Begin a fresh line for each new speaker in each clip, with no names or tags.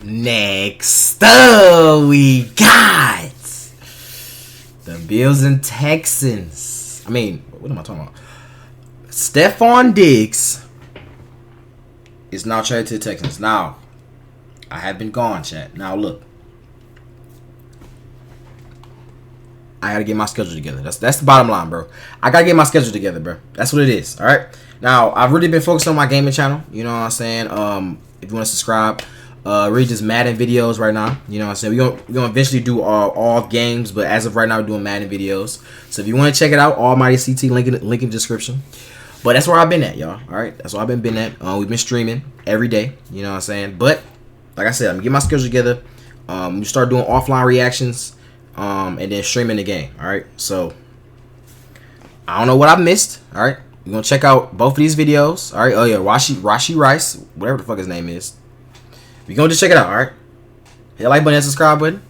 Next we got the Bills and Texans. I mean, what am I talking about? Stefon Diggs is now traded to the Texans. Now, I have been gone, chat. Now, look. I gotta get my schedule together. That's the bottom line, bro. I gotta get my schedule together, bro. That's what it is, all right? Now, I've really been focused on my gaming channel. You know what I'm saying? If you want to subscribe, read just Madden videos right now. You know what I'm saying? We're gonna eventually do all games, but as of right now, we're doing Madden videos. So if you want to check it out, Almighty CT, link in the description. But that's where I've been at, y'all. All right, that's where I've been at. We've been streaming every day. You know what I'm saying? But like I said, I'm gonna get my schedule together. We start doing offline reactions, and then streaming the game. All right. So I don't know what I missed. All right, we're gonna check out both of these videos. All right. Oh yeah, Rashee Rice, whatever the fuck his name is. We're gonna just check it out. All right. Hit the like button and subscribe button.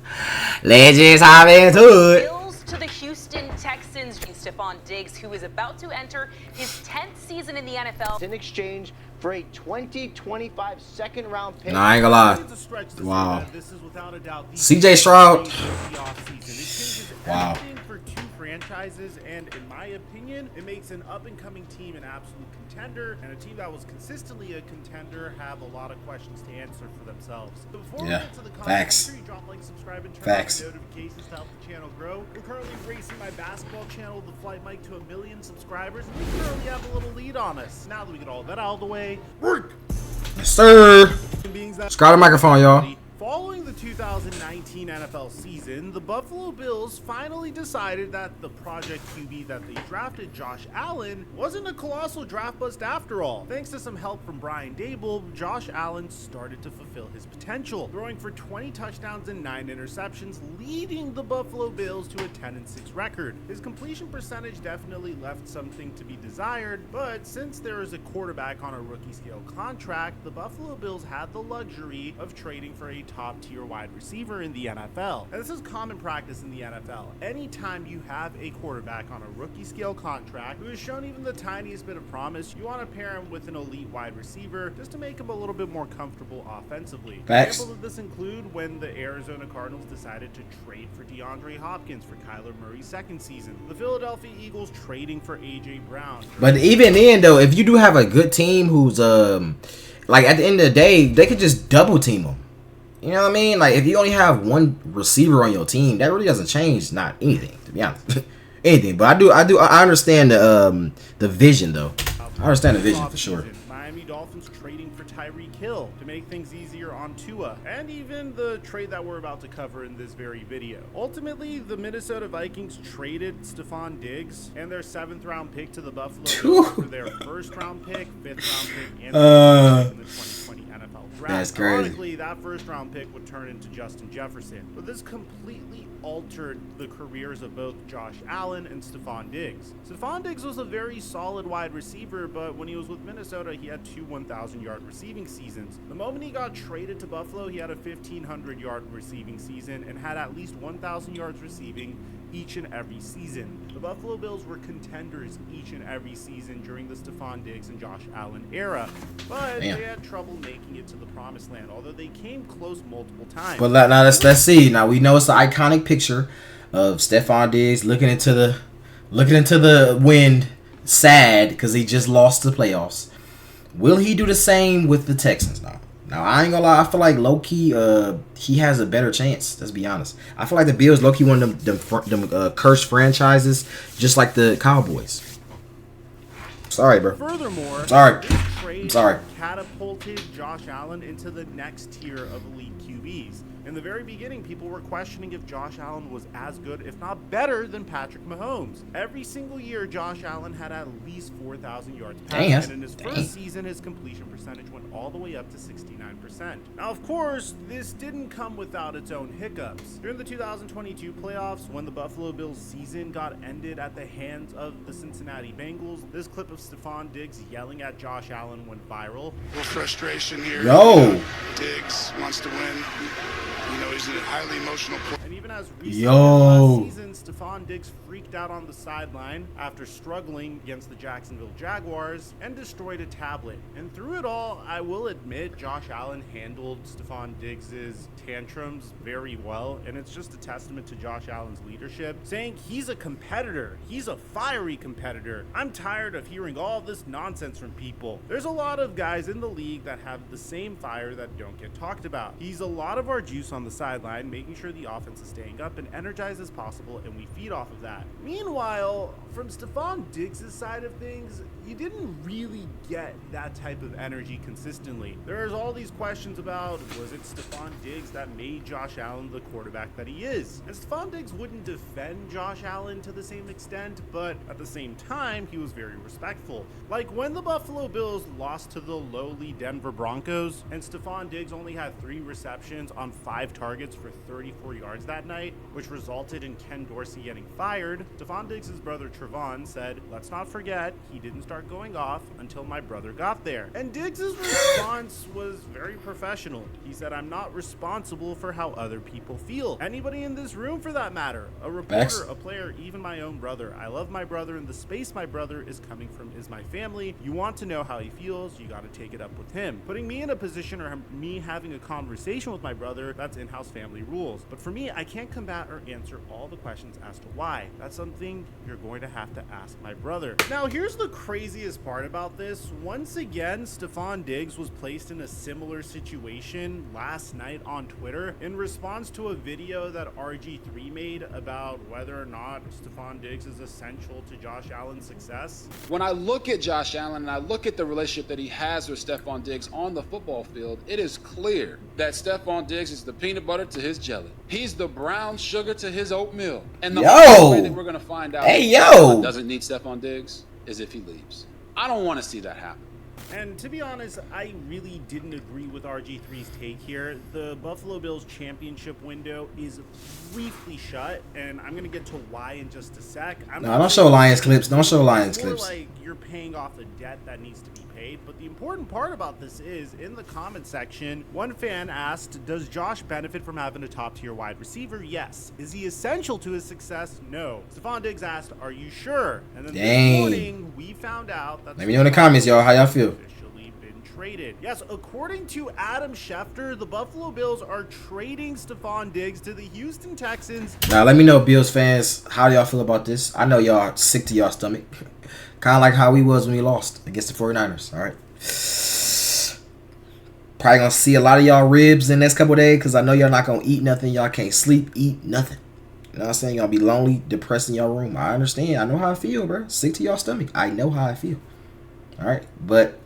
Let's just hop into it.
Bills to the Houston Texans. Stefon Diggs, who is about to enter his 10th season in the NFL.
In exchange for a 2025 second-round pick.
Nah, I ain't gonna lie. Wow. CJ Stroud. Wow.
For two franchises, and in my opinion, it makes an up-and-coming team an absolute contender, and a team that was consistently a contender have a lot of questions to answer for themselves. So before we get to the content, make sure you drop like, subscribe, and turn on notifications to help the channel grow. We're currently racing my basketball channel, The Flight Mike, to 1 million subscribers, and we currently have a little lead on us. Now that we get all that out of the way, work!
Yes, sir. Subscribe to the microphone, y'all.
Following the 2019 NFL season, the Buffalo Bills finally decided that the project QB that they drafted, Josh Allen, wasn't a colossal draft bust after all. Thanks to some help from Brian Dable, Josh Allen started to fulfill his potential, throwing for 20 touchdowns and 9 interceptions, leading the Buffalo Bills to a 10-6 record. His completion percentage definitely left something to be desired, but since there is a quarterback on a rookie scale contract, the Buffalo Bills had the luxury of trading for a top-tier wide receiver in the NFL. And this is common practice in the NFL. Anytime you have a quarterback on a rookie scale contract who has shown even the tiniest bit of promise, you want to pair him with an elite wide receiver just to make him a little bit more comfortable offensively. Examples of this include when the Arizona Cardinals decided to trade for DeAndre Hopkins for Kyler Murray's second season. The Philadelphia Eagles trading for A.J. Brown.
But even then, though, if you do have a good team who's like at the end of the day, they could just double team them. You know what I mean? Like, if you only have one receiver on your team, that really doesn't change not anything, to be honest. Anything. But I understand the vision, though. I understand the vision for sure.
Miami Dolphins trading for Tyreek Hill to make things easier on Tua, and even the trade that we're about to cover in this very video. Ultimately, the Minnesota Vikings traded Stefon Diggs and their 7th round pick to the Buffalo Bills for their 1st round pick, 5th round pick, and in the 2020 NFL draft.
That's crazy.
Ironically, that 1st round pick would turn into Justin Jefferson, but this completely altered the careers of both Josh Allen and Stefon Diggs. Stefon Diggs was a very solid wide receiver, but when he was with Minnesota, he had 2 1,000-yard receiving seasons. The moment he got traded to Buffalo, he had a 1,500-yard receiving season and had at least 1,000 yards receiving each and every season. The Buffalo Bills were contenders each and every season during the Stefon Diggs and Josh Allen era, but they had trouble making it to the promised land, although they came close multiple times.
But now let's see. Now we know it's the iconic picture of Stefon Diggs looking into the wind, sad because he just lost the playoffs. Will he do the same with the Texans now? Now, I ain't gonna lie. I feel like low-key, he has a better chance. Let's be honest. I feel like the Bills low-key one of them cursed franchises, just like the Cowboys. Sorry, bro.
Furthermore,
sorry.
I'm
sorry.
Catapulted Josh Allen into the next tier of elite QBs. In the very beginning, people were questioning if Josh Allen was as good, if not better, than Patrick Mahomes. Every single year, Josh Allen had at least 4,000 yards passing, and in his first season, his completion percentage went all the way up to 69%. Now, of course, this didn't come without its own hiccups. During the 2022 playoffs, when the Buffalo Bills season got ended at the hands of the Cincinnati Bengals, this clip of Stefon Diggs yelling at Josh Allen went viral.
A little frustration here.
Yo!
Diggs wants to win. You know, he's a highly emotional player.
And even as recently as last season, Stefon Diggs freaked out on the sideline after struggling against the Jacksonville Jaguars and destroyed a tablet. And through it all, I will admit Josh Allen handled Stefon Diggs' tantrums very well, and it's just a testament to Josh Allen's leadership, saying he's a competitor. He's a fiery competitor. I'm tired of hearing all this nonsense from people. There's a lot of guys in the league that have the same fire that don't get talked about. He's a lot of our juice on the sideline, making sure the offense is staying up and energized as possible, and we feed off of that. Meanwhile, from Stefon Diggs' side of things, you didn't really get that type of energy consistently. There's all these questions about, was it Stefon Diggs that made Josh Allen the quarterback that he is? And Stefon Diggs wouldn't defend Josh Allen to the same extent, but at the same time, he was very respectful. Like when the Buffalo Bills lost to the lowly Denver Broncos, and Stefon Diggs only had 3 receptions on 5 targets for 34 yards that night, which resulted in Ken Dorsey getting fired. Stefon Diggs' brother Trevon said, "Let's not forget, he didn't start going off until my brother got there." And Diggs' response was very professional. He said, "I'm not responsible for how other people feel. Anybody in this room for that matter. A reporter, a player, even my own brother. I love my brother, and the space my brother is coming from is my family. You want to know how he feels, you got to take it up with him. Putting me in a position or me having a conversation with my brother, that's in-house family rules. But for me, I can't combat or answer all the questions as to why. That's something you're going to have to ask my brother." Now, here's the craziest part about this. Once again, Stefon Diggs was placed in a similar situation last night on Twitter in response to a video that RG3 made about whether or not Stefon Diggs is essential to Josh Allen's success.
When I look at Josh Allen and I look at the relationship that he has with Stefon Diggs on the football field, it is clear that Stefon Diggs is the peanut butter to his jelly. He's the brown sugar to his oatmeal. And the only way that we're going to find out Allen doesn't need Stefon Diggs is if he leaves. I don't want to see that happen.
And to be honest, I really didn't agree with RG3's take here. The Buffalo Bills championship window is briefly shut, and I'm going to get to why in just a sec.
No, don't show Lions clips. Don't show Lions clips.
Like you're paying off a debt that needs to be paid. But the important part about this is, in the comment section, one fan asked, does Josh benefit from having a top-tier wide receiver? Yes. Is he essential to his success? No. Stefon Diggs asked, are you sure? And then this morning, we found out that...
Let me know in the comments, y'all, how y'all feel.
Officially been traded. Yes, according to Adam Schefter, the Buffalo Bills are trading Stefon Diggs to the Houston Texans.
Now, let me know, Bills fans, how y'all feel about this. I know y'all sick to y'all stomach. Kind of like how we was when we lost against the 49ers, all right? Probably going to see a lot of y'all ribs in the next couple of days because I know y'all not going to eat nothing. Y'all can't sleep, eat nothing. You know what I'm saying? Y'all be lonely, depressed in your room. I understand. I know how I feel, bro. Sick to y'all stomach. I know how I feel. All right? But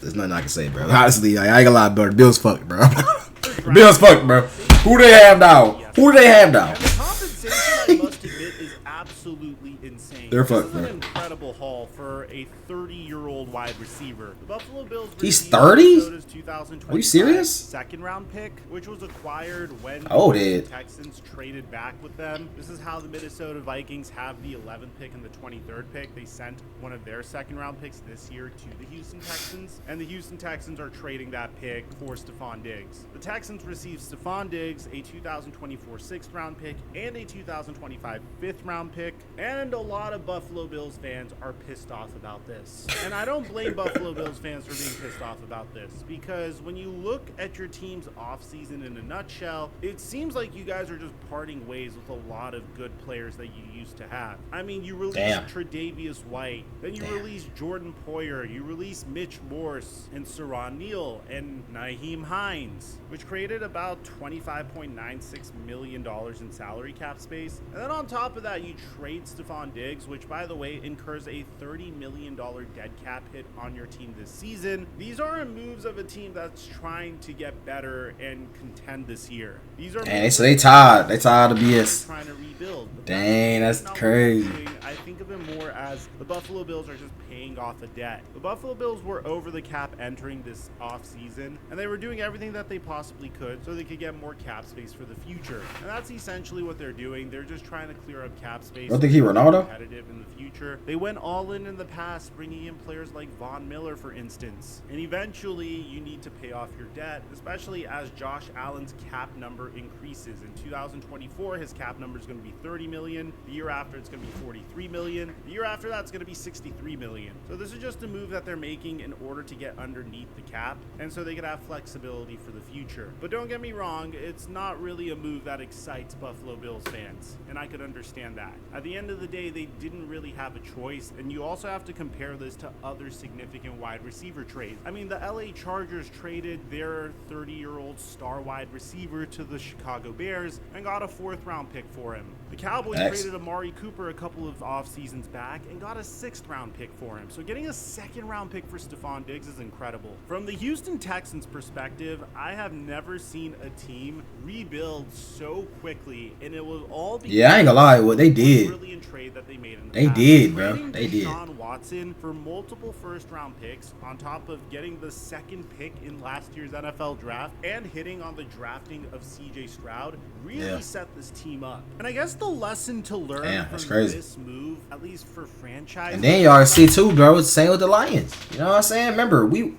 there's nothing I can say, bro. Honestly, I ain't gonna lie, bro. The Bills fucked, bro. The Bills fucked, bro. Who they have now? Who do they have now?
And the compensation, I must admit, is absolutely insane.
They're fucked,
This is
bro.
an incredible haul for a 30-year-old wide receiver. The Buffalo Bills
He's
received
30?
Minnesota's 2025
Are you serious?
second-round pick, which was acquired when
Oh,
the
dude.
Texans traded back with them. This is how the Minnesota Vikings have the 11th pick and the 23rd pick. They sent one of their second-round picks this year to the Houston Texans, and the Houston Texans are trading that pick for Stefon Diggs. The Texans received Stefon Diggs, a 2024 6th-round pick, and a 2025 5th-round pick, and a lot of Buffalo Bills fans are pissed off about this. And I don't blame Buffalo Bills fans for being pissed off about this, because when you look at your team's offseason in a nutshell, it seems like you guys are just parting ways with a lot of good players that you used to have. I mean, you released Tre'Davious White, then you released Jordan Poyer, you released Mitch Morse and Saron Neal and Nyheim Hines, which created about $25.96 million in salary cap space. And then on top of that, you trade Stefon Diggs, which, by the way, incurs a $30 million dead cap hit on your team this season. These are moves of a team that's trying to get better and contend this year. These are
Dang, so they tired. They tired of BS.
Trying to rebuild.
Dang, that's crazy.
I think of it more as the Buffalo Bills are just paying off a debt. The Buffalo Bills were over the cap entering this offseason, and they were doing everything that they possibly could so they could get more cap space for the future. And that's essentially what they're doing. They're just trying to clear up cap space.
Don't think he Ronaldo?
Competitive in the future. They went all in the past, bringing bringing in players like Von Miller, for instance. And eventually, you need to pay off your debt, especially as Josh Allen's cap number increases. In 2024, his cap number is going to be $30 million. The year after, it's going to be $43 million. The year after that, it's going to be $63 million. So this is just a move that they're making in order to get underneath the cap, and so they could have flexibility for the future. But don't get me wrong, it's not really a move that excites Buffalo Bills fans, and I could understand that. At the end of the day, they didn't really have a choice, and you also have to compare this to other significant wide receiver trades. I mean, the LA Chargers traded their 30-year-old star wide receiver to the Chicago Bears and got a 4th round pick for him. The Cowboys traded Amari Cooper a couple of off seasons back and got a 6th round pick for him. So getting a 2nd round pick for Stefon Diggs is incredible. From the Houston Texans perspective, I have never seen a team rebuild so quickly, and it was all because
I ain't gonna lie, what they did.
Brilliant trade that they made in the
They
past.
did, bro.
Trading
They did.
Deshaun Watson for multiple 1st round picks on top of getting the 2nd pick in last year's NFL draft and hitting on the drafting of CJ Stroud really set this team up. And I guess the lesson to learn from this move, at least for franchise.
And then y'all see too, bro, it's the same with the Lions. You know what I'm saying? Remember, we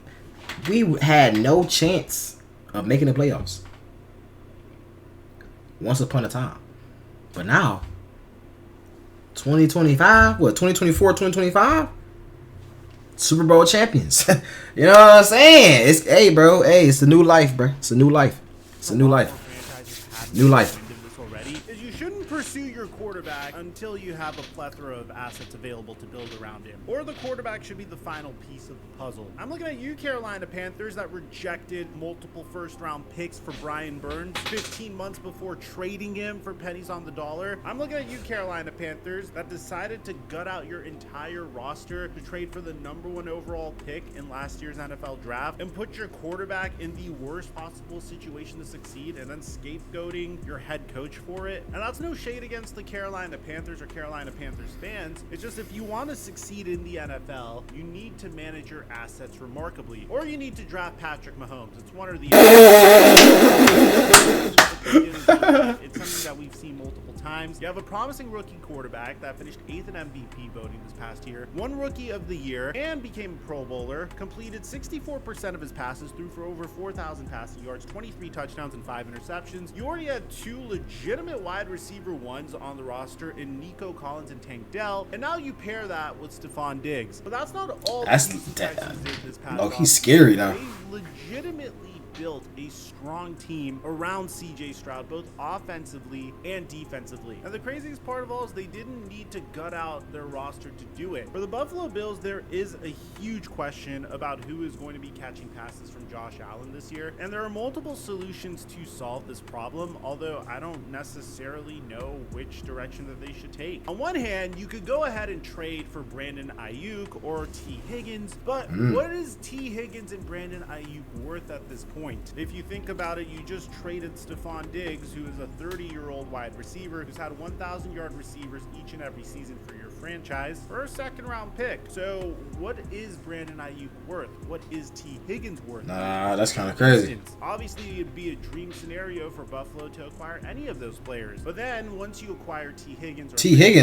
had no chance of making the playoffs once upon a time. But now 2025, 2024, 2025, Super Bowl champions. You know what I'm saying? It's it's the new life, bro. It's a new life. It's a new life. New life.
You shouldn't pursue your quarterback until you have a plethora of assets available to build around him, or the quarterback should be the final piece of the puzzle. I'm looking at you, Carolina Panthers, that rejected multiple 1st round picks for Brian Burns 15 months before trading him for pennies on the dollar. I'm looking at you, Carolina Panthers, that decided to gut out your entire roster to trade for the #1 overall pick in last year's NFL draft and put your quarterback in the worst possible situation to succeed, and then scapegoating your head coach for it. And that's no shade against the Carolina Panthers or Carolina Panthers fans. It's just, if you want to succeed in the NFL, you need to manage your assets remarkably, or you need to draft Patrick Mahomes. It's one or the other. It's something that we've seen multiple times. You have a promising rookie quarterback that finished 8th in MVP voting this past year, won Rookie of the Year, and became a Pro Bowler, completed 64% of his passes, threw for over 4,000 passing yards, 23 touchdowns, and 5 interceptions. You already had 2 legitimate wide receiver ones on the roster in Nico Collins and Tank Dell, and now you pair that with Stefon Diggs. But that's not all the Texans did this past
offseason. He's scary now.
They legitimately built a strong team around CJ Stroud, both offensively and defensively. And the craziest part of all is they didn't need to gut out their roster to do it. For the Buffalo Bills, there is a huge question about who is going to be catching passes from Josh Allen this year, and there are multiple solutions to solve this problem, although I don't necessarily know which direction that they should take. On one hand, you could go ahead and trade for Brandon Ayuk or T. Higgins, but what is T. Higgins and Brandon Ayuk worth at this point? If you think about it, you just traded Stefon Diggs, who is a 30-year-old wide receiver who's had 1,000-yard receivers each and every season for your franchise, for a 2nd round pick. So what is Brandon Ayuk worth? What is T. Higgins worth?
Nah, that's kind of crazy.
Obviously, it'd be a dream scenario for Buffalo to acquire any of those players. But then once you acquire T. Higgins,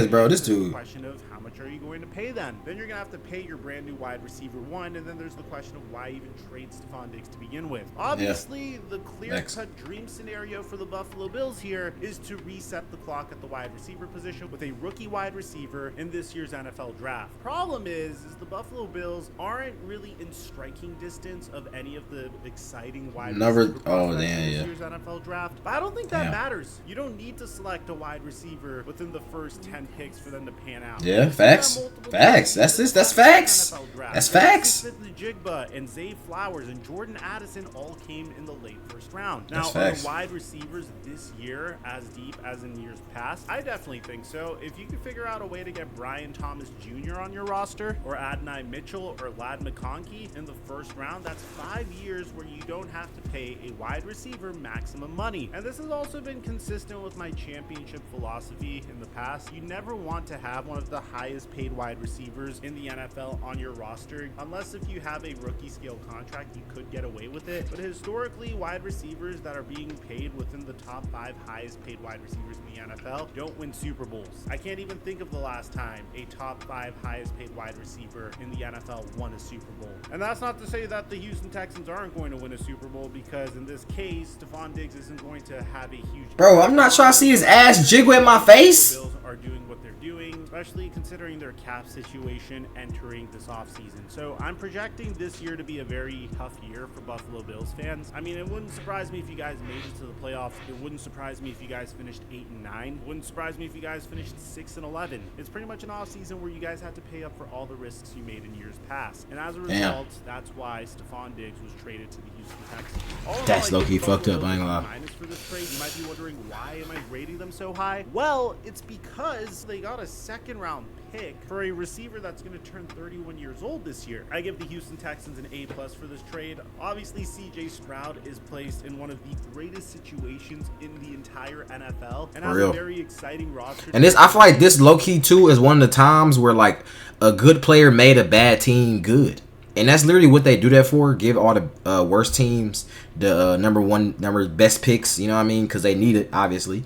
bro, this dude.
The question of how much are you going to pay them? Then you're going to have to pay your brand new wide receiver 1, and then there's the question of why even trade Stefon Diggs to begin with. Obviously, the clear-cut dream scenario for the Buffalo Bills here is to reset the clock at the wide receiver position with a rookie wide receiver in this year's NFL draft. Problem is the Buffalo Bills aren't really in striking distance of any of the exciting wide receiver prospects in this year's NFL draft. But I don't think that matters. You don't need to select a wide receiver within the first 10 picks for them to pan out.
Yeah, facts. Facts. That's facts. That's facts.
Jigba and Zay Flowers and Jordan Addison all came in the late 1st round. Now,
are
the wide receivers this year as deep as in years past? I definitely think so. If you can figure out a way to get Brian Thomas Jr. on your roster, or Adonai Mitchell or Ladd McConkey in the 1st round, that's 5 years where you don't have to pay a wide receiver maximum money. And this has also been consistent with my championship philosophy in the past. You never want to have one of the highest paid wide receivers in the NFL on your roster, unless if you have a rookie scale contract, you could get away with it. But historically, wide receivers that are being paid within the top 5 highest paid wide receivers in the NFL don't win Super Bowls. I can't even think of the last time a top 5 highest paid wide receiver in the NFL won a Super Bowl. And that's not to say that the Houston Texans aren't going to win a Super Bowl, because in this case, Stefon Diggs isn't going to have a huge...
Bro, I'm not trying to see his ass jiggle in my face.
The Bills are doing what they're doing, especially considering their cap situation entering this offseason. So I'm projecting this year to be a very tough year for Buffalo Bills fans. I mean, it wouldn't surprise me if you guys made it to the playoffs. It wouldn't surprise me if you guys finished 8-9. It wouldn't surprise me if you guys finished 6-11. It's pretty much an offseason where you guys have to pay up for all the risks you made in years past. And as a result, that's why Stefon Diggs was traded to the Houston Texans.
That's low-key fucked up, I ain't gonna lie.
Minus for this trade, you might be wondering, why am I rating them so high? Well, it's because they got a second-round pick for a receiver that's going to turn 31 years old this year. I give the Houston Texans an A+ for this trade. Obviously, CJ Stroud is placed in one of the greatest situations in the entire NFL and has a very exciting roster.
And this, I feel like this low-key too is one of the times where like a good player made a bad team good. And that's literally what they do that for. Give all the worst teams the number best picks, you know what I mean? Because they need it, obviously.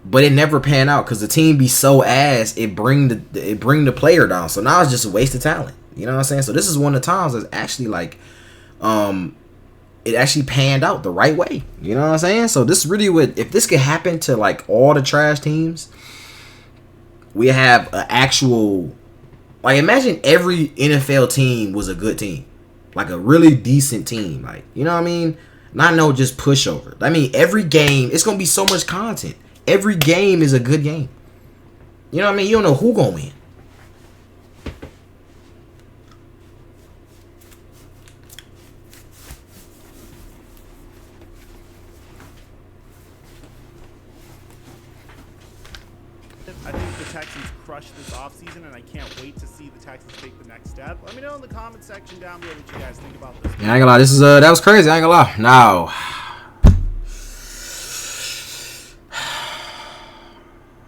But it never pan out because the team be so ass, it bring the player down. So now it's just a waste of talent. You know what I'm saying? So this is one of the times that's actually like, it actually panned out the right way. You know what I'm saying? So this really would, if this could happen to like all the trash teams, we have an actual, like imagine every NFL team was a good team, like a really decent team. Like, you know what I mean? Not no just pushover. I mean, every game, it's going to be so much content. Every game is a good game. You know what I mean? You don't know who gonna win.
I think the Texans crushed this offseason, and I can't wait to see the Texans take the next step. Let me know in the comment section down below what you guys think about this.
Yeah, I ain't gonna lie. This is that was crazy. I ain't gonna lie. Now,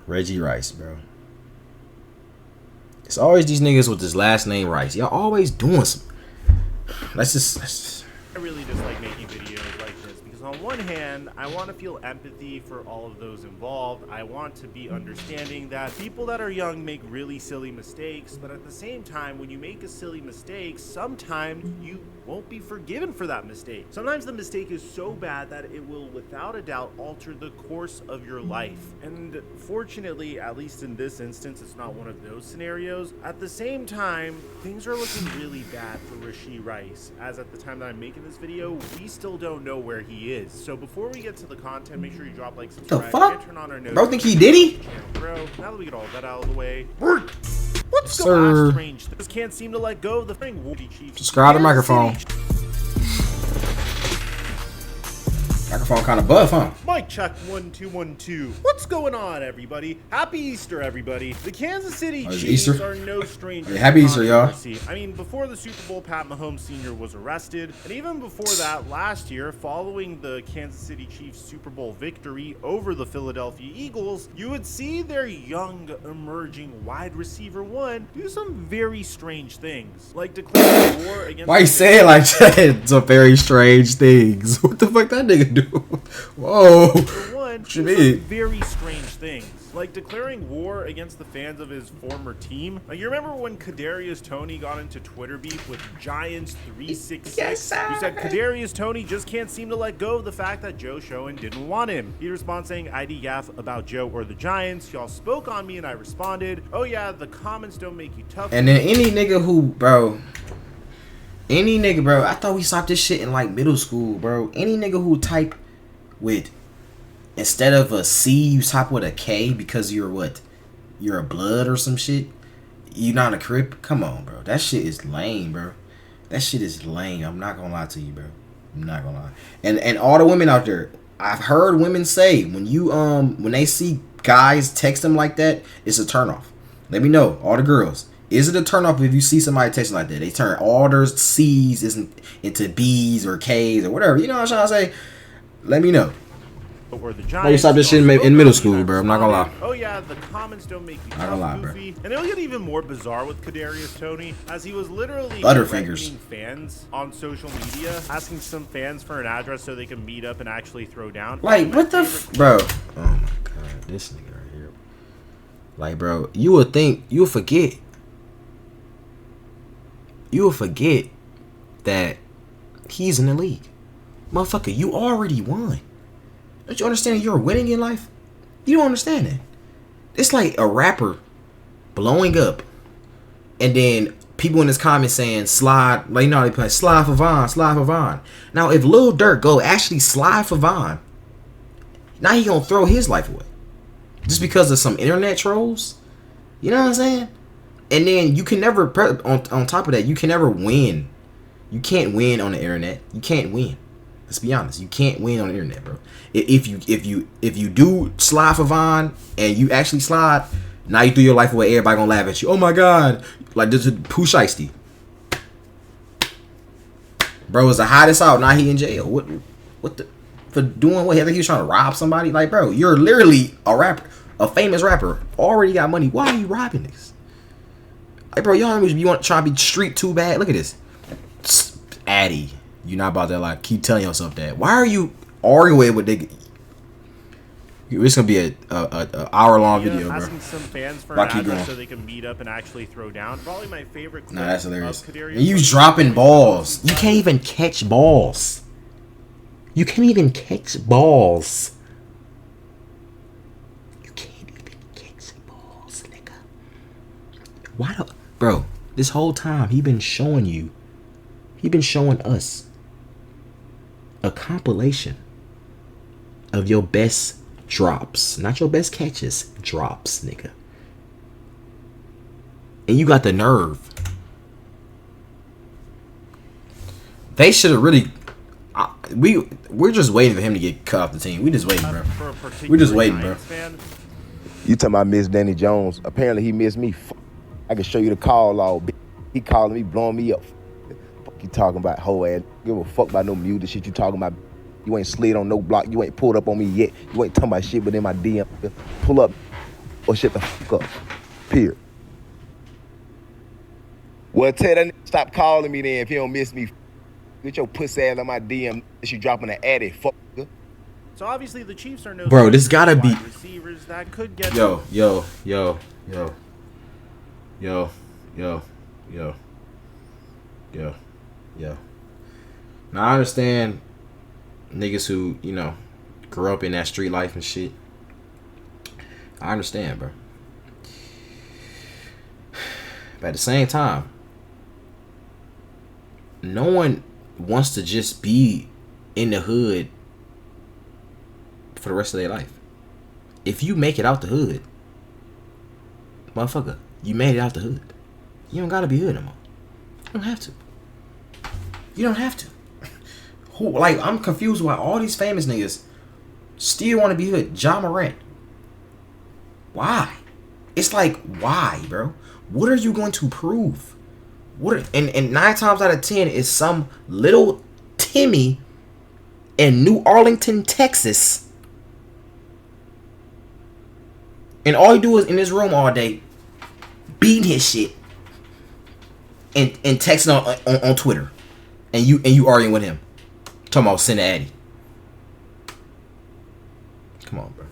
Rashee Rice, bro. It's always these niggas with this last name Rice. Y'all always doing some. Let's just.
I really just like making videos like this because on one hand, I want to feel empathy for all of those involved. I want to be understanding that people that are young make really silly mistakes, but at the same time, when you make a silly mistake, sometimes you won't be forgiven for that mistake. Sometimes the mistake is so bad that it will, without a doubt, alter the course of your life. And fortunately, at least in this instance, it's not one of those scenarios. At the same time, things are looking really bad for Rashee Rice, as at the time that I'm making this video, we still don't know where he is. So before we get to the content, make sure you drop like, subscribe,
the fuck?
and turn on our notifications.
Bro, think he did he?
Bro, now that we get all that out of the way, what's going on, strange? This can't seem to let go of the thing.
Subscribe to the microphone. Microphone kind of buff, huh?
Mic check 1 2 1 2. What's going on, everybody? Happy Easter, everybody. The Kansas City Chiefs are no strangers.
Happy Easter, y'all.
I mean, before the Super Bowl, Pat Mahomes Sr. was arrested, and even before that, last year, following the Kansas City Chiefs Super Bowl victory over the Philadelphia Eagles, you would see their young, emerging wide receiver one do some very strange things, like declaring war against.
Why you say it like that? Some very strange things. What the fuck that nigga do? Whoa.
For one,
What you mean?
Very strange things, like declaring war against the fans of his former team. Like, you remember when Kadarius Toney got into Twitter beef with Giants 366?
Yes, sir.
You said Kadarius Toney just can't seem to let go of the fact that Joe Schoen didn't want him. He responded saying, "ID gaff about Joe or the Giants. Y'all spoke on me," and I responded, "Oh yeah, the comments don't make you tough."
And then any nigga, bro, I thought we stopped this shit in like middle school, bro. Any nigga who type with, instead of a C, you type with a K because you're what? You're a blood or some shit? You not a Crip? Come on, bro. That shit is lame, bro. That shit is lame. I'm not gonna lie to you, bro. I'm not gonna lie. And all the women out there, I've heard women say when they see guys text them like that, it's a turnoff. Let me know, all the girls. Is it a turnoff if you see somebody texting like that? They turn all their C's into B's or K's or whatever. You know what I'm trying to say? Let me know.
or the
Why you
Giants.
stop this shit in middle school, bro? I'm not gonna lie.
Oh yeah, the comments don't make you
Not gonna lie, bro.
goofy. And it'll get even more bizarre with Kadarius Toney, as he was literally
Butterfingers.
threatening fans on social media, asking some fans for an address so they can meet up and actually throw down.
Like, what the bro? Oh my god, this nigga right here. Like, bro, you would think, you'll forget that he's in the league. Motherfucker, you already won. Don't you understand you're winning in life? You don't understand that. It's like a rapper blowing up, and then people in his comments saying slide, like, you know how they play slide for Vaughn, slide for Vaughn. Now, if Lil Durk go actually slide for Vaughn, now he gonna throw his life away just because of some internet trolls. You know what I'm saying? And then you can never, on top of that, you can never win. You can't win on the internet. You can't win. Let's be honest. You can't win on the internet, bro. If you do slide for Vaughn and you actually slide, now you threw your life away. Everybody gonna laugh at you. Oh my god, like this is Pooh Shiesty. Bro was the hottest out. Now he in jail. What the, for doing what? I think he was trying to rob somebody. Like, bro, you're literally a rapper, a famous rapper. Already got money. Why are you robbing this? Like, bro, y'all you want to try to be street too bad? Look at this, Addy. You're not about to like keep telling yourself that. Why are you arguing with nigga? It's gonna be a hour-long video, bro.
Asking some fans for an address so they can meet up and actually throw down. Probably my favorite.
Nah, that's hilarious. And you dropping balls. You can't even catch balls. You can't even catch balls. You can't even catch balls, nigga. Why the, bro? This whole time he been showing you. He been showing us a compilation of your best drops, not your best catches, drops, nigga. And you got the nerve. They should have really. We're just waiting for him to get cut off the team. We just waiting, bro. We're just waiting, bro.
You talking about Miss Danny Jones? Apparently he missed me. I can show you the call log. He calling me, blowing me up. Fuck you talking about, hoe ass? Give a fuck about no music shit you talking about. You ain't slid on no block. You ain't pulled up on me yet. You ain't talking about shit within my DM. Pull up or shut the fuck up. Period. Well, tell that nigga stop calling me then if he don't miss me. Get your pussy ass on my DM. You dropping an addy. Fuck.
So obviously the Chiefs are no.
Bro, this gotta be.
Receivers that could get.
Yo. Now I understand niggas who, you know, grew up in that street life and shit. I understand, bro. But at the same time, no one wants to just be in the hood for the rest of their life. If you make it out the hood, motherfucker, you made it out the hood. You don't gotta be hood no more. You don't have to. You don't have to. Who, like, I'm confused why all these famous niggas still want to be hood. Ja Morant. Why? It's like, why, bro? What are you going to prove? And 9 times out of 10 is some little Timmy in New Arlington, Texas. And all you do is in this room all day, beating his shit and texting on Twitter. And you arguing with him. Talking about send Addy. Come on, bro.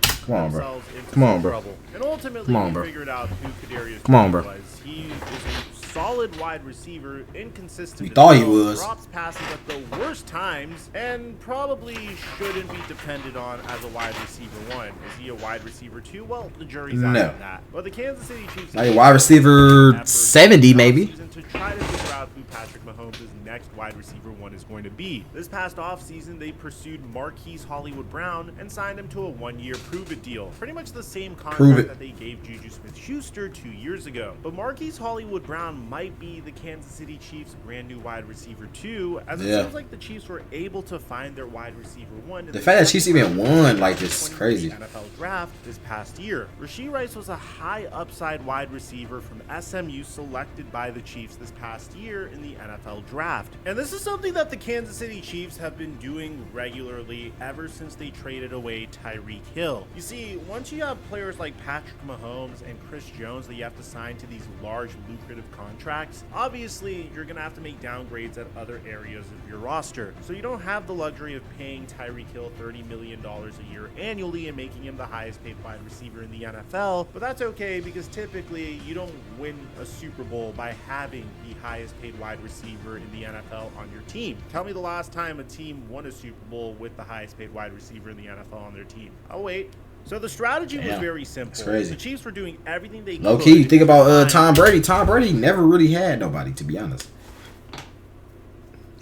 Come on, bro. Come on, bro.
And ultimately,
Come on, bro.
figured out who Kadarius
Come on, bro.
was. He is a solid wide receiver, inconsistent.
We thought he was.
Drops passes at the worst times, and probably shouldn't be depended on as a wide receiver 1. Is he a wide receiver 2? Well, the jury's out on that. But the Kansas City Chiefs,
like wide receiver 70 maybe.
To try to figure out who Patrick Mahomes' next wide receiver 1 is going to be. This past offseason, they pursued Marquise Hollywood Brown and signed him to a 1-year prove-it deal. Pretty much the same contract that they gave Juju Smith-Schuster 2 years ago. But Marquise Hollywood Brown might be the Kansas City Chiefs' brand new wide receiver 2, as it
Yeah.
seems like the Chiefs were able to find their wide receiver 1.
The fact that Chiefs even won like this is crazy.
NFL draft this past year. Rashee Rice was a high upside wide receiver from SMU selected by the Chiefs this past year in the NFL draft. And this is something that the Kansas City Chiefs have been doing regularly ever since they traded away Tyreek Hill. You see, once you have players like Patrick Mahomes and Chris Jones that you have to sign to these large lucrative contracts, obviously you're going to have to make downgrades at other areas of your roster. So you don't have the luxury of paying Tyreek Hill $30 million a year annually and making him the highest paid wide receiver in the NFL. But that's okay, because typically you don't win a Super Bowl by having the highest paid wide receiver in the NFL on your team. Tell me the last time a team won a Super Bowl with the highest paid wide receiver in the NFL on their team. Oh wait. So the strategy was very simple.
Crazy.
The Chiefs were doing everything they could.
Low key, you think about Tom Brady. Tom Brady never really had nobody, to be honest.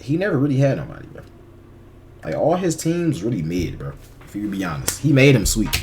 He never really had nobody, bro. Like, all his teams really mid, bro. If you be honest, he made him sweet.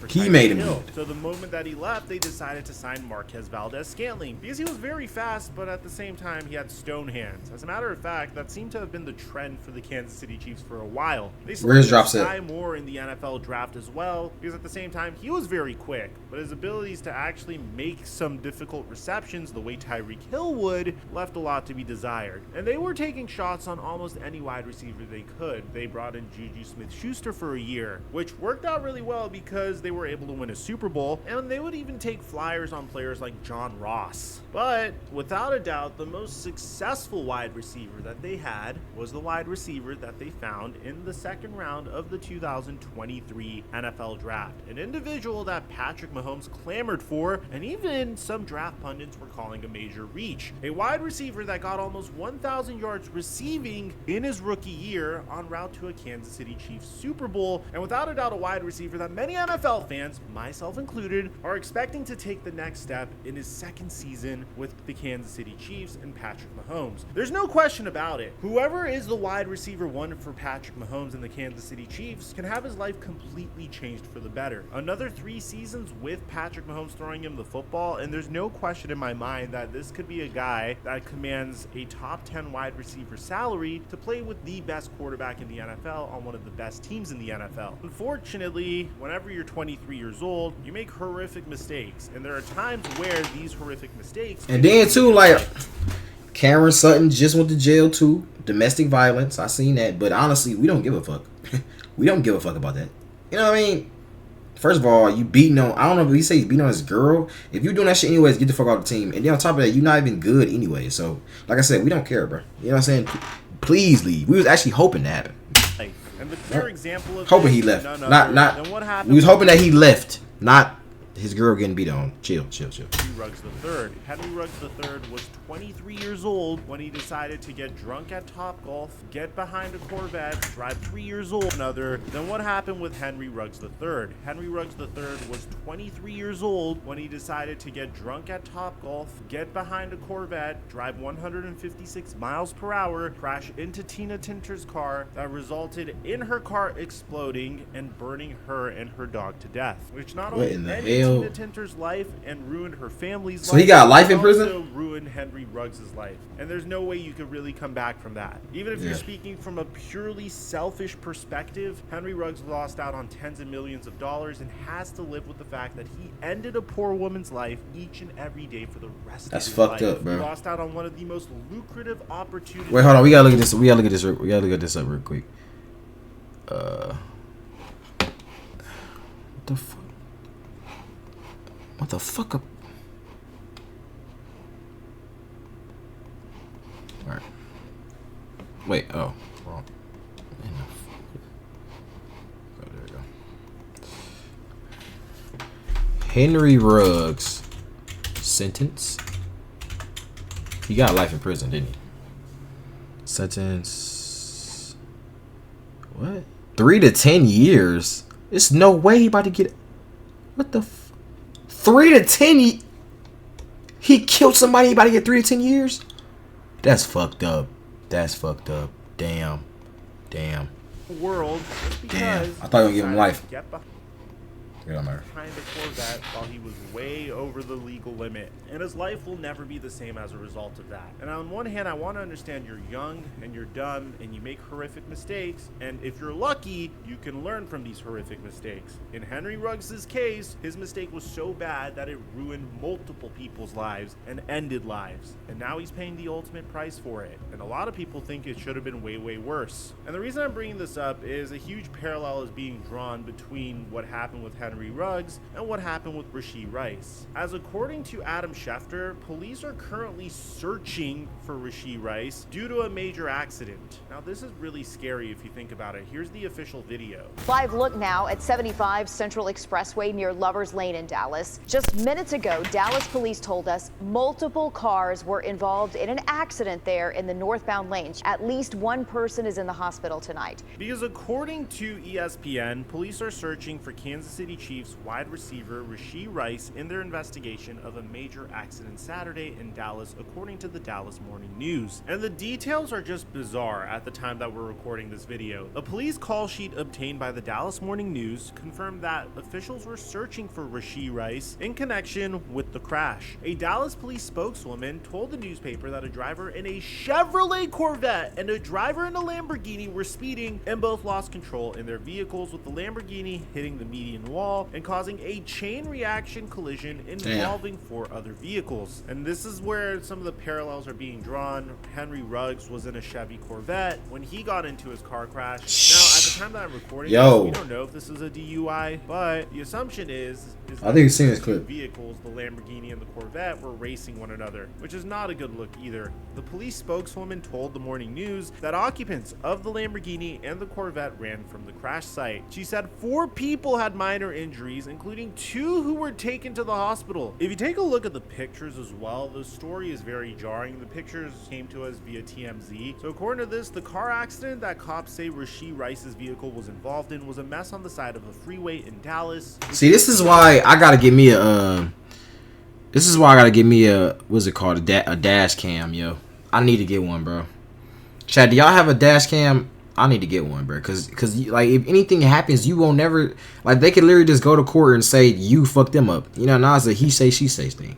He made him good.
So the moment that he left, they decided to sign Marquez Valdez-Scantling because he was very fast, but at the same time, he had stone hands. As a matter of fact, that seemed to have been the trend for the Kansas City Chiefs for a while. They
Where's drop
selected
set?
Sky Moore in the NFL draft as well, because at the same time, he was very quick, but his abilities to actually make some difficult receptions the way Tyreek Hill would left a lot to be desired. And they were taking shots on almost any wide receiver they could. They brought in Juju Smith-Schuster for a year, which worked out really well because they were able to win a Super Bowl, and they would even take flyers on players like John Ross. But without a doubt, the most successful wide receiver that they had was the wide receiver that they found in the second round of the 2023 NFL draft. An individual that Patrick Mahomes clamored for, and even some draft pundits were calling a major reach. A wide receiver that got almost 1,000 yards receiving in his rookie year en route to a Kansas City Chiefs Super Bowl, and without a doubt a wide receiver that many NFL fans, myself included, are expecting to take the next step in his second season with the Kansas City Chiefs and Patrick Mahomes. There's no question about it. Whoever is the wide receiver 1 for Patrick Mahomes and the Kansas City Chiefs can have his life completely changed for the better. Another 3 seasons with Patrick Mahomes throwing him the football, and there's no question in my mind that this could be a guy that commands a top 10 wide receiver salary to play with the best quarterback in the NFL on one of the best teams in the NFL. Unfortunately, whenever you're 23 years old, you make horrific mistakes, and there are times where these horrific mistakes.
And then too, like, Cameron Sutton just went to jail too, domestic violence. I seen that, but honestly, we don't give a fuck. We don't give a fuck about that. You know what I mean? First of all, you beating on, I don't know if he say he's beating on his girl. If you're doing that shit anyways, get the fuck out of the team. And then on top of that, you're not even good anyway. So, like I said, we don't care, bro. You know what I'm saying? Please leave. We was actually hoping to happen.
And the clear example of
hoping
this
he left.
is none
Not.
other than what happened.
We was hoping that he left, not his girl getting beat on. Chill.
Henry Ruggs III. Henry Ruggs III was 23 years old when he decided to get drunk at Topgolf, get behind a Corvette, drive 3 years old. Another. Then what happened with Henry Ruggs III? Henry Ruggs III was 23 years old when he decided to get drunk at Topgolf, get behind a Corvette, drive 156 miles per hour, crash into Tina Tinter's car that resulted in her car exploding and burning her and her dog to death. Which not
What
only
in the
ended
hell?
Tina Tinter's life and ruined her family's life.
So he got life in prison?
Also ruined Henry Ruggs' life. And there's no way you could really come back from that. Even if you're speaking from a purely selfish perspective, Henry Ruggs lost out on tens of millions of dollars and has to live with the fact that he ended a poor woman's life each and every day for the rest of his life.
That's fucked up, bro.
He lost out on one of the most lucrative opportunities.
Wait, hold on. We gotta look at this. We gotta look at this up real quick. What the fuck up? Alright. Wait, oh, wrong. Oh, there we go. Henry Ruggs sentence. He got life in prison, didn't he? Sentence. What? 3 to 10 years? There's no way he about to get. What the? 3 to 10. He killed somebody. He about to get 3 to 10 years. That's fucked up. Damn.
World
Damn. I thought you were gonna give him life.
behind the Corvette while he was way over the legal limit, and his life will never be the same as a result of that. And on one hand, I want to understand you're young and you're dumb and you make horrific mistakes, and if you're lucky, you can learn from these horrific mistakes. In Henry Ruggs' case, his mistake was so bad that it ruined multiple people's lives and ended lives, and now he's paying the ultimate price for it. And a lot of people think it should have been way, way worse. And the reason I'm bringing this up is a huge parallel is being drawn between what happened with Henry Ruggs and what happened with Rashee Rice. As according to Adam Schefter, police are currently searching for Rashee Rice due to a major accident. Now this is really scary if you think about it. Here's the official video.
Live look now at 75 Central Expressway near Lovers Lane in Dallas. Just minutes ago, Dallas police told us multiple cars were involved in an accident there in the northbound lanes. At least one person is in the hospital tonight.
Because according to ESPN, police are searching for Kansas City Chiefs wide receiver Rashee Rice in their investigation of a major accident Saturday in Dallas, according to the Dallas Morning News. And the details are just bizarre at the time that we're recording this video. A police call sheet obtained by the Dallas Morning News confirmed that officials were searching for Rashee Rice in connection with the crash. A Dallas police spokeswoman told the newspaper that a driver in a Chevrolet Corvette and a driver in a Lamborghini were speeding and both lost control in their vehicles, with the Lamborghini hitting the median wall and causing a chain reaction collision involving 4 other vehicles. And this is where some of the parallels are being drawn. Henry Ruggs was in a Chevy Corvette when he got into his car crash. Now, at the time that I'm recording this, we don't know if this is a DUI, but the assumption is
I think you've seen this clip.
Vehicles, the Lamborghini and the Corvette, were racing one another, which is not a good look either. The police spokeswoman told the Morning News that occupants of the Lamborghini and the Corvette ran from the crash site. She said 4 people had minor injuries, including 2 who were taken to the hospital. If you take a look at the pictures as well, the story is very jarring. The pictures came to us via TMZ. So according to this, the car accident that cops say Rashee Rice's vehicle was involved in was a mess on the side of a freeway in Dallas.
See, this is why I gotta get me a what's it called, a dash cam, yo. I need to get one, bro. Chad, do y'all have a dash cam? I need to get one, bro, cause like if anything happens, you won't never, like, they could literally just go to court and say you fucked them up. You know, now it's a he say she say thing.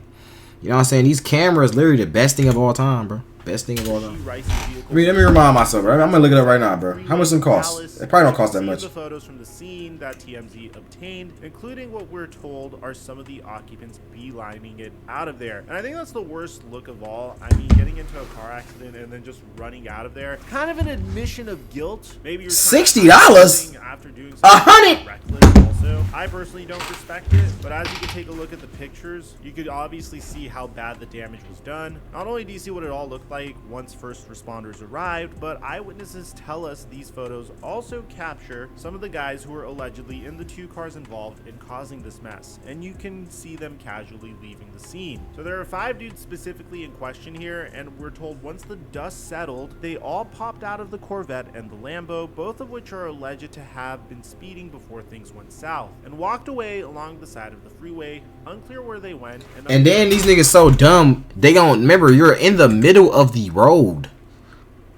You know what I'm saying? These cameras literally the best thing of all time, bro. Best thing of all time. Let me remind myself, bro. I'm gonna look it up right now, bro. How much them cost? It probably don't cost that much.
The photos from the scene that TMZ obtained, including what we're told are some of the occupants beelining it out of there. And I think that's the worst look of all. I mean, getting into a car accident and then just running out of there, kind of an admission of guilt. Maybe you're
$60
after doing
$100.
reckless. Also, I personally don't respect it, but as you can take a look at the pictures, you could obviously see how bad the damage was done. Not only do you see what it all looked like once first responders arrived, but eyewitnesses tell us these photos also capture some of the guys who were allegedly in the 2 cars involved in causing this mess, and you can see them casually leaving the scene. So there are 5 dudes specifically in question here, and we're told once the dust settled, they all popped out of the Corvette and the Lambo, both of which are alleged to have been speeding before things went south, and walked away along the side of the freeway. Unclear where they went.
And then these niggas so dumb, they don't remember you're in the middle of the road,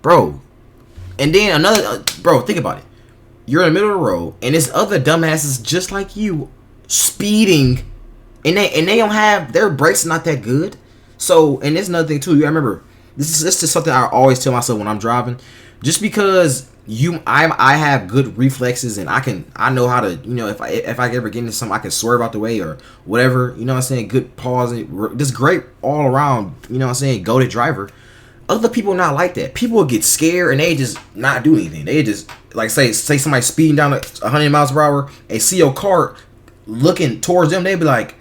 bro. And then another, bro, think about it. You're in the middle of the road, and this other dumbasses just like you speeding, and they don't have, their brakes not that good. So, and there's another thing too. You remember, this is something I always tell myself when I'm driving. Just because I have good reflexes and I know how to, you know, if I ever get into something, I can swerve out the way or whatever, you know what I'm saying, good pause, and just great all around, you know what I'm saying, go to driver. Other people not like that. People will get scared and they just not do anything. They just, like, say somebody speeding down at 100 miles per hour and see your car looking towards them, they be like,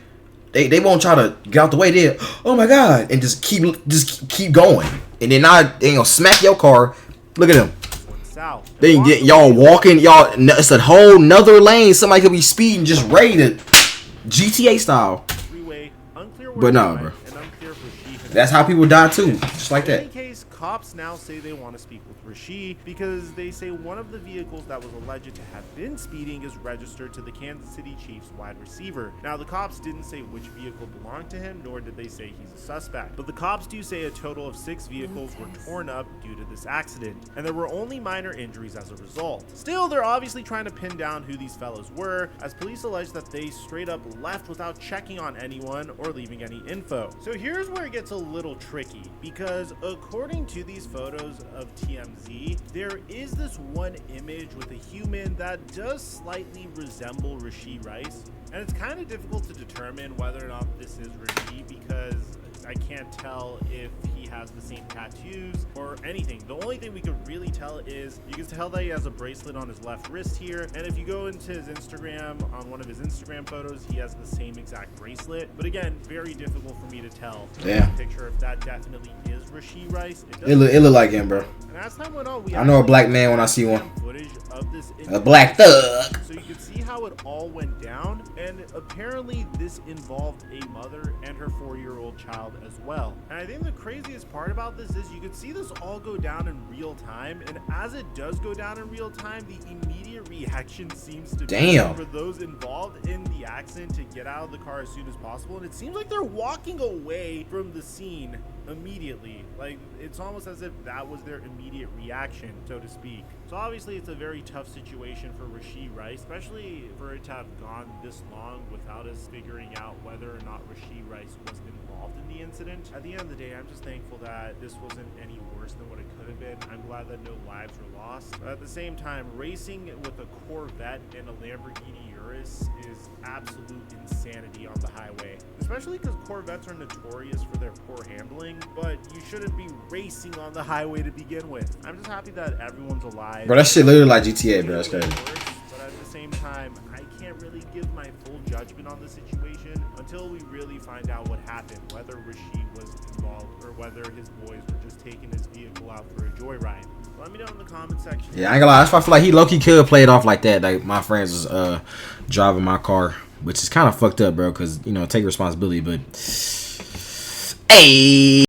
they won't try to get out the way. They, oh my god, and just keep going, and then they ain't gonna smack your car. Look at them. They can get y'all walking, y'all. It's a whole nother lane. Somebody could be speeding, just ready to GTA style. But no, bro. That's how people die too, just like that.
In any case, cops now say they want to speak with Rashee because they say one of the vehicles that was alleged to have been speeding is registered to the Kansas City Chiefs wide receiver. Now, the cops didn't say which vehicle belonged to him, nor did they say he's a suspect. But the cops do say a total of 6 vehicles were torn up due to this accident, and there were only minor injuries as a result. Still, they're obviously trying to pin down who these fellows were, as police allege that they straight up left without checking on anyone or leaving any info. So here's where it gets a little tricky, because according to these photos of TMZ, there is this one image with a human that does slightly resemble Rashee Rice, and it's kind of difficult to determine whether or not this is Rashee because I can't tell if he has the same tattoos or anything. The only thing we can really tell is you can tell that he has a bracelet on his left wrist here, and if you go into his Instagram, on one of his Instagram photos, he has the same exact bracelet. But again, very difficult for me to tell from this picture if that definitely is Rashee Rice.
It look like him, bro.
And as time went on,
I know a black man when I see one.
Footage of this
a black thug.
So you can see how it all went down, and apparently this involved a mother and her 4-year-old child as well. And I think the craziest part about this is you can see this all go down in real time, and as it does go down in real time, the immediate reaction seems to be for those involved in the accident to get out of the car as soon as possible, and it seems like they're walking away from the scene immediately. Like, it's almost as if that was their immediate reaction, so to speak. So obviously it's a very tough situation for Rashee Rice, especially for it to have gone this long without us figuring out whether or not Rashee Rice was involved in the incident. At the end of the day, I'm just thankful that this wasn't any worse than what it could have been. I'm glad that no lives were lost. But at the same time, racing with a Corvette and a Lamborghini Urus is absolute insanity on the highway, especially because Corvettes are notorious for their poor handling, but you shouldn't be racing on the highway to begin with. I'm just happy that everyone's alive.
Bro, that shit literally like GTA, bro. That's crazy.
But at the same time, I can't really give my full judgment on the situation until we really find out what happened, whether Rashee was involved or whether his boys were just taking his vehicle out for a joyride. Let me know in the comment section.
Yeah, I ain't gonna lie. That's why I feel like he low-key could play it off like that. Like, my friends was driving my car, which is kind of fucked up, bro, because, you know, take responsibility, but hey.